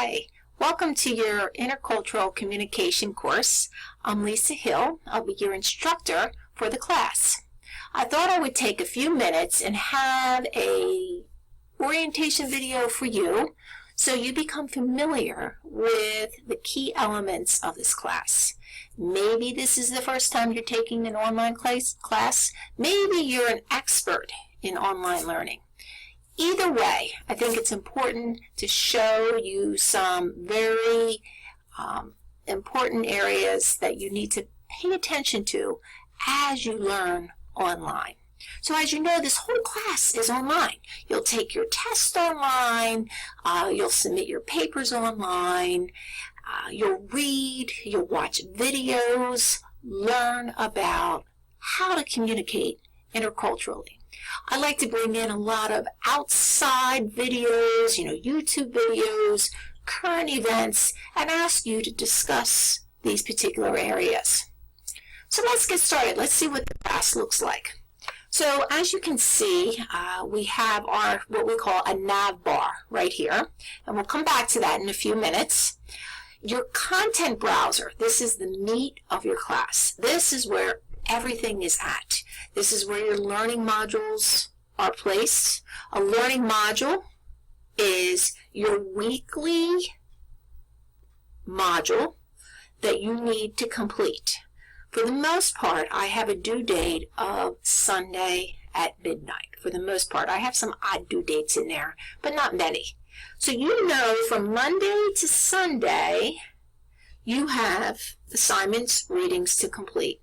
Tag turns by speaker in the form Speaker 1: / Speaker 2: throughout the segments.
Speaker 1: Hi, welcome to your Intercultural Communication course. I'm Lisa Hill. I'll be your instructor for the class. I thought I would take a few minutes and have a orientation video for you so you become familiar with the key elements of this class. Maybe this is the first time you're taking an online class. Maybe you're an expert in online learning. Either way, I think it's important to show you some very important areas that you need to pay attention to as you learn online. So as you know, this whole class is online. You'll take your test online, you'll submit your papers online, you'll read, you'll watch videos, learn about how to communicate interculturally. I like to bring in a lot of outside videos, YouTube videos, current events, and ask you to discuss these particular areas. So let's get started. Let's see what the class looks like. So as you can see, we have our what we call a nav bar right here, and we'll come back to that in a few minutes. Your content browser, this is the meat of your class. This is where everything is at. This is where your learning modules are placed. A learning module is your weekly module that you need to complete. For the most part, I have a due date of Sunday at midnight. For the most part, I have some odd due dates in there, but not many. So you know from Monday to Sunday, you have assignments, readings to complete.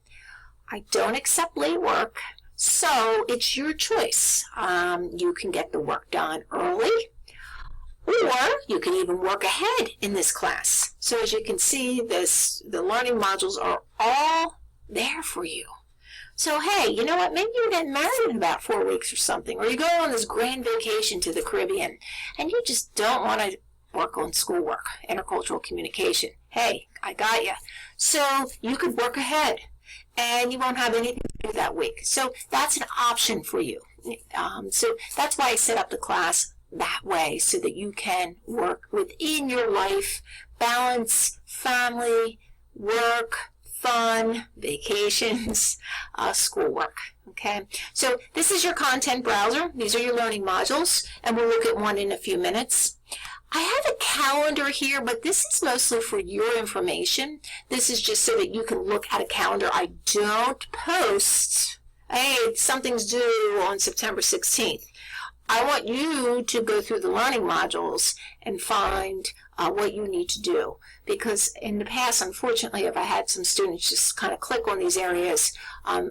Speaker 1: I don't accept late work, so it's your choice. You can get the work done early, or you can even work ahead in this class. So as you can see, the learning modules are all there for you. So hey, you know what? Maybe you're getting married in about 4 weeks or something, or you go on this grand vacation to the Caribbean, and you just don't want to work on schoolwork, intercultural communication. Hey, I got you. So you could work ahead, and you won't have anything to do that week. So that's an option for you. So that's why I set up the class that way, so that you can work within your life, balance family, work, fun, vacations, schoolwork. Okay, so this is your content browser. These are your learning modules, and we'll look at one in a few minutes. I have a calendar here, but this is mostly for your information. This is just so that you can look at a calendar. I don't post, hey, something's due on September 16th. I want you to go through the learning modules and find what you need to do. Because in the past, unfortunately, I've had some students just kind of click on these areas,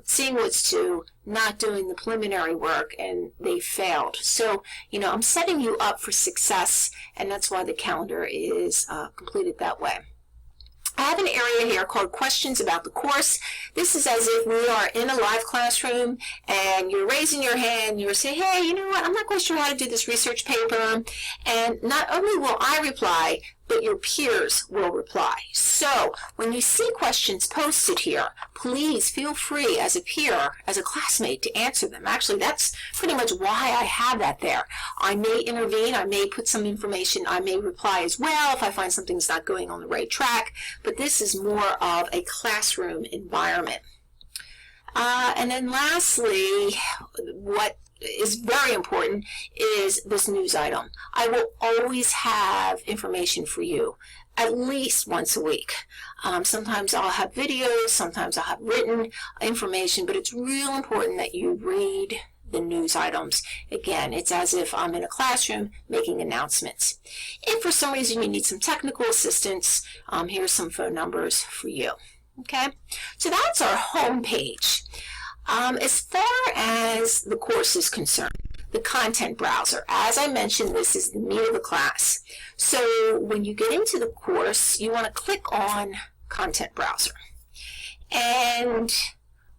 Speaker 1: seeing what's due, not doing the preliminary work, and they failed. So, I'm setting you up for success, and that's why the calendar is completed that way. I have an area here called Questions About the Course. This is as if we are in a live classroom and you're raising your hand, you're saying, hey, you know what, I'm not quite sure how to do this research paper. And not only will I reply, but your peers will reply. So when you see questions posted here, please feel free as a peer, as a classmate, to answer them. Actually, that's pretty much why I have that there. I may intervene, I may put some information, I may reply as well if I find something's not going on the right track, but this is more of a classroom environment. And then lastly, what is very important is this news item. I will always have information for you at least once a week. Sometimes I'll have videos, sometimes I'll have written information, but it's real important that you read the news items. Again, it's as if I'm in a classroom making announcements. If for some reason you need some technical assistance, here's some phone numbers for you. Okay, so that's our home page. As far as the course is concerned, the content browser, as I mentioned, this is the meat of the class. So when you get into the course, you want to click on Content Browser. And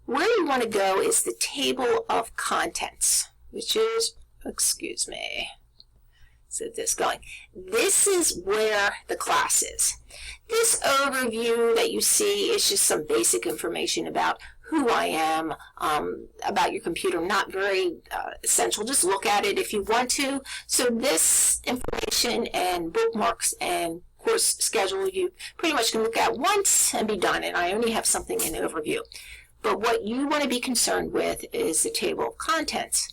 Speaker 1: where you want to go is the table of contents, which is, excuse me, so this going. This is where the class is. This overview that you see is just some basic information about who I am, about your computer. Not very essential. Just look at it if you want to. So this information and bookmarks and course schedule you pretty much can look at once and be done, and I only have something in overview. But what you want to be concerned with is the table of contents.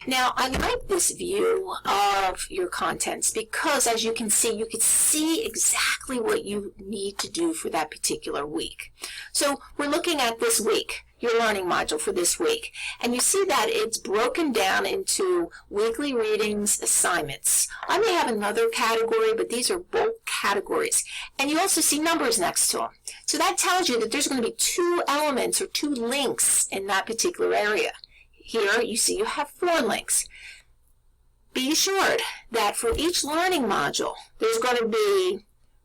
Speaker 1: Now, I like this view of your contents because, as you can see exactly what you need to do for that particular week. So we're looking at this week, your learning module for this week, and you see that it's broken down into weekly readings, assignments. I may have another category, but these are both categories. And you also see numbers next to them. So that tells you that there's going to be 2 elements or 2 links in that particular area. Here you see you have 4 links. Be assured that for each learning module, there's going to be,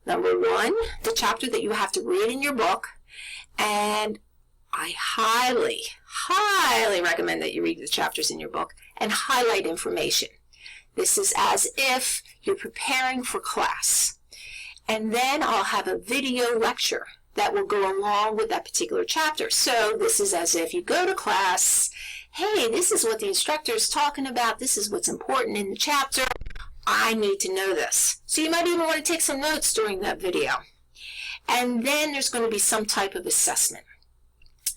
Speaker 1: number 1, the chapter that you have to read in your book, and I highly recommend that you read the chapters in your book and highlight information. This is as if you're preparing for class. And then I'll have a video lecture that will go along with that particular chapter. So this is as if you go to class, hey, this is what the instructor is talking about, this is what's important in the chapter, I need to know this. So you might even want to take some notes during that video. And then there's going to be some type of assessment.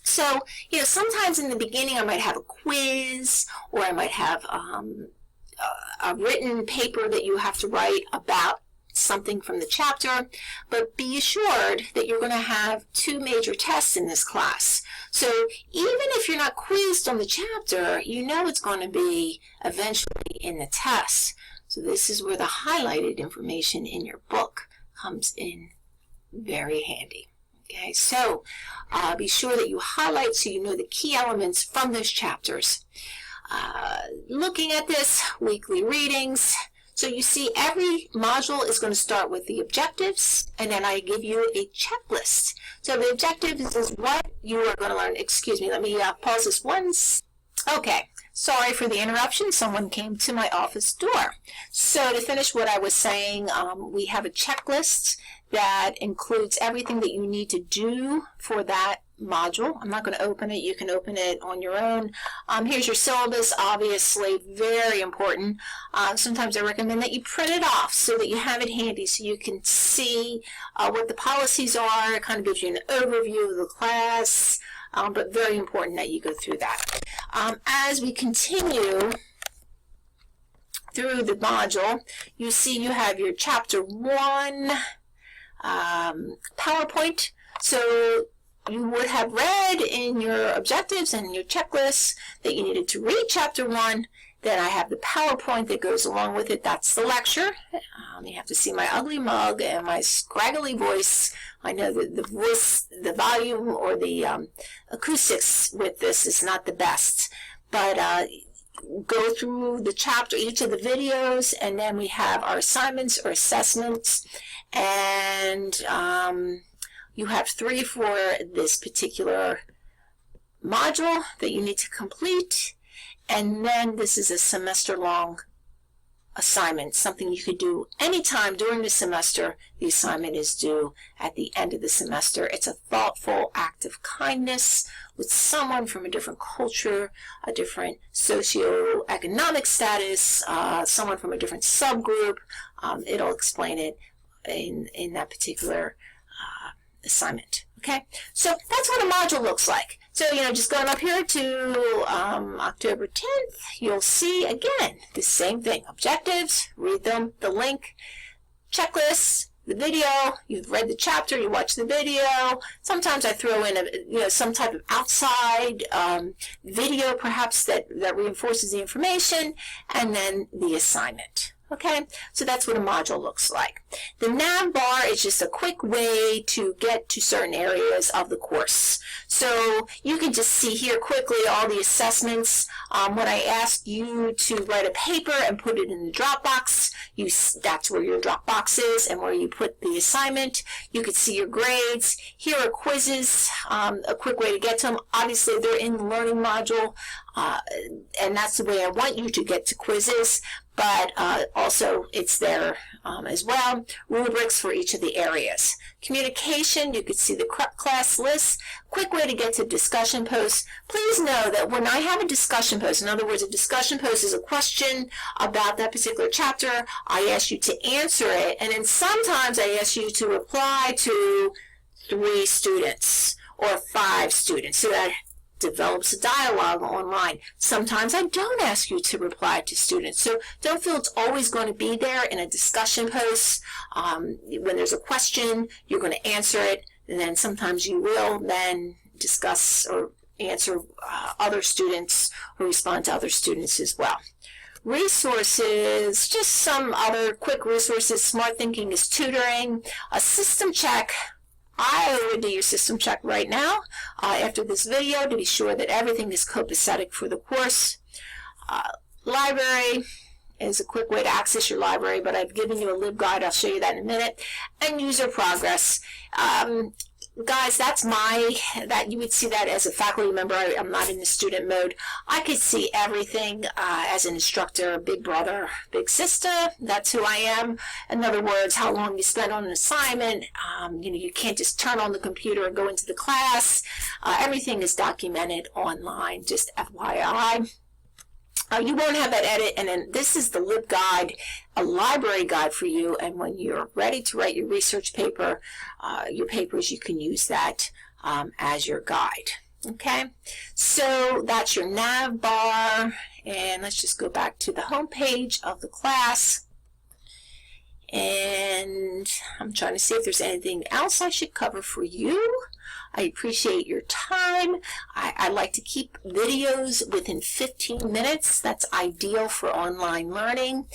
Speaker 1: So, sometimes in the beginning I might have a quiz, or I might have a written paper that you have to write about something from the chapter, but be assured that you're going to have 2 major tests in this class. So even if you're not quizzed on the chapter, it's going to be eventually in the test. So this is where the highlighted information in your book comes in very handy. Okay, so be sure that you highlight so you know the key elements from those chapters. Looking at this, weekly readings. So you see every module is going to start with the objectives, and then I give you a checklist. So the objectives is what you are going to learn. Excuse me, let me pause this once. Okay, sorry for the interruption. Someone came to my office door. So to finish what I was saying, we have a checklist that includes everything that you need to do for that module. I'm not going to open it. You can open it on your own. Here's your syllabus, obviously very important. Sometimes I recommend that you print it off so that you have it handy so you can see what the policies are. It kind of gives you an overview of the class, but very important that you go through that. As we continue through the module, you see you have your chapter 1 PowerPoint. So you would have read in your objectives and your checklists that you needed to read chapter 1. Then I have the PowerPoint that goes along with it. That's the lecture. You have to see my ugly mug and my scraggly voice. I know that the voice, the volume, or the acoustics with this is not the best. But go through the chapter, each of the videos, and then we have our assignments or assessments. And you have 3 for this particular module that you need to complete. And then this is a semester-long assignment, something you could do anytime during the semester. The assignment is due at the end of the semester. It's a thoughtful act of kindness with someone from a different culture, a different socioeconomic status, someone from a different subgroup. It'll explain it in that particular assignment. Okay, so that's what a module looks like. So, just going up here to October 10th, you'll see, again, the same thing. Objectives, read them, the link, checklists, the video, you've read the chapter, you watch the video. Sometimes I throw in some type of outside video, perhaps, that reinforces the information, and then the assignment. Okay, so that's what a module looks like. The nav bar is just a quick way to get to certain areas of the course. So you can just see here quickly all the assessments. When I ask you to write a paper and put it in the Dropbox, that's where your Dropbox is and where you put the assignment. You can see your grades. Here are quizzes, a quick way to get to them. Obviously, they're in the learning module, and that's the way I want you to get to quizzes. But also, it's there as well, rubrics for each of the areas. Communication, you could see the class list. Quick way to get to discussion posts. Please know that when I have a discussion post, in other words, a discussion post is a question about that particular chapter, I ask you to answer it, and then sometimes I ask you to reply to 3 students or 5 students, so that develops a dialogue online. Sometimes I don't ask you to reply to students, so don't feel it's always going to be there in a discussion post. When there's a question, you're going to answer it, and then sometimes you will then discuss or answer other students or respond to other students as well. Resources, just some other quick resources. Smart Thinking is tutoring. A system check. I would do your system check right now after this video to be sure that everything is copacetic for the course. Library is a quick way to access your library, but I've given you a LibGuide. I'll show you that in a minute. And user progress. Guys, that you would see that as a faculty member. I'm not in the student mode. I could see everything as an instructor, big brother, big sister. That's who I am. In other words, how long you spend on an assignment. You can't just turn on the computer and go into the class. Everything is documented online, just FYI. You won't have that edit, and then this is the LibGuide, a library guide for you, and when you're ready to write your research paper, your papers, you can use that as your guide. Okay, so that's your nav bar, and let's just go back to the home page of the class, and I'm trying to see if there's anything else I should cover for you. I appreciate your time. I like to keep videos within 15 minutes. That's ideal for online learning.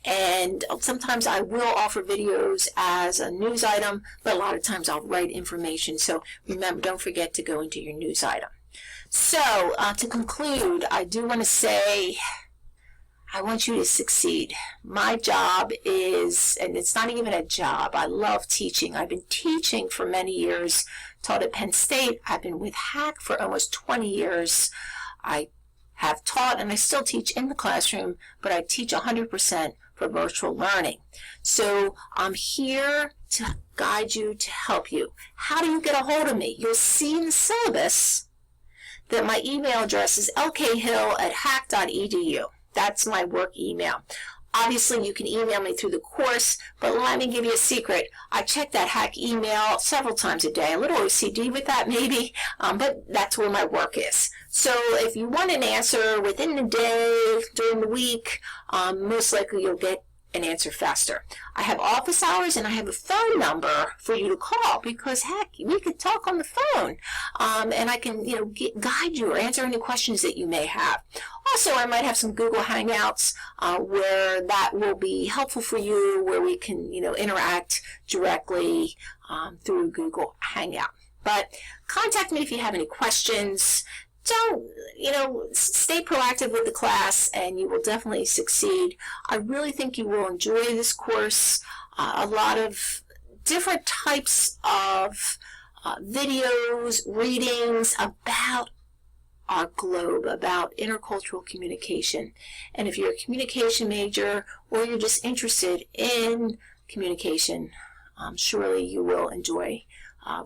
Speaker 1: And sometimes I will offer videos as a news item, but a lot of times I'll write information. So remember, don't forget to go into your news item. So to conclude, I do want to say, I want you to succeed. My job is, and it's not even a job, I love teaching. I've been teaching for many years, taught at Penn State. I've been with Hack for almost 20 years. I have taught and I still teach in the classroom, but I teach 100% for virtual learning. So I'm here to guide you, to help you. How do you get a hold of me? You'll see in the syllabus that my email address is lkhill@hack.edu. That's my work email. Obviously, you can email me through the course, but let me give you a secret. I check that Hack email several times a day. A little OCD with that, maybe, but that's where my work is. So if you want an answer within the day, during the week, most likely you'll get an answer faster. I have office hours and I have a phone number for you to call because heck, we could talk on the phone, and I can guide you or answer any questions that you may have. Also, I might have some Google Hangouts where that will be helpful for you, where we can interact directly through Google Hangout. But contact me if you have any questions. Don't, stay proactive with the class and you will definitely succeed. I really think you will enjoy this course. A lot of different types of videos, readings about our globe, about intercultural communication. And if you're a communication major or you're just interested in communication, surely you will enjoy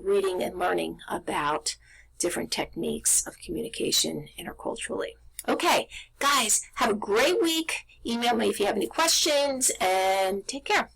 Speaker 1: reading and learning about different techniques of communication interculturally. Okay, guys, have a great week. Email me if you have any questions, and take care.